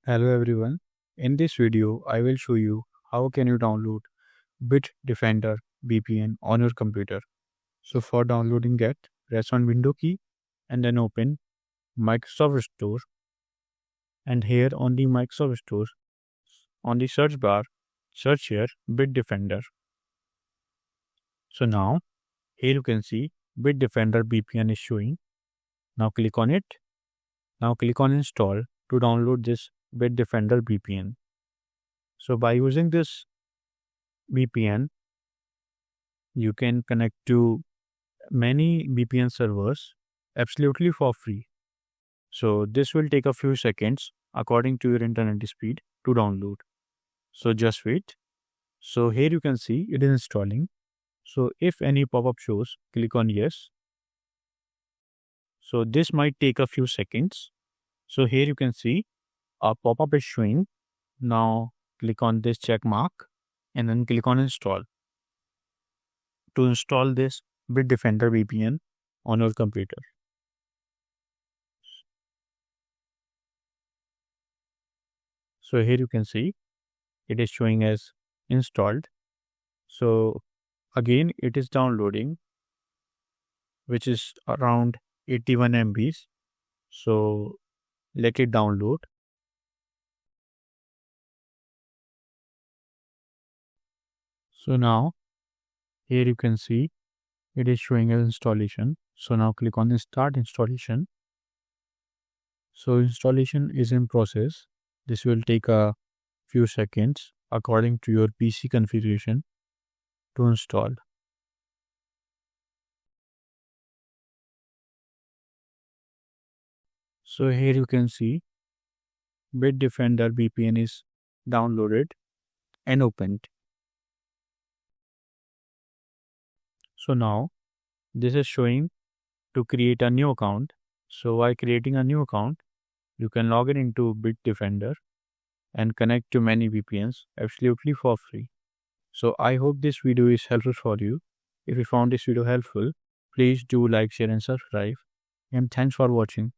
Hello everyone. In this video, I will show you how can you download Bitdefender VPN on your computer. So for downloading that, press on Window key and then open Microsoft Store. And here on the Microsoft Store, on the search bar, search here Bitdefender. So now here you can see Bitdefender VPN is showing. Now click on it. Now click on install to download this Bitdefender VPN. So by using this VPN, you can connect to many VPN servers absolutely for free. So this will take a few seconds according to your internet speed to download. So just wait. So here you can see it is installing. So if any pop-up shows, click on yes. So this might take a few seconds. So here you can see a pop-up is showing. Now click on this check mark and then click on install to install this Bitdefender VPN on your computer. So here you can see it is showing as installed. So again it is downloading, which is around 81 MBs. So let it download. So now here you can see it is showing as installation. So now click on the start installation. So installation is in process. This will take a few seconds according to your PC configuration to install. So here you can see Bitdefender VPN is downloaded and opened. So now this is showing to create a new account. So by creating a new account, you can log in into Bitdefender and connect to many VPNs absolutely for free. So I hope this video is helpful for you. If you found this video helpful, please do like, share and subscribe. And thanks for watching.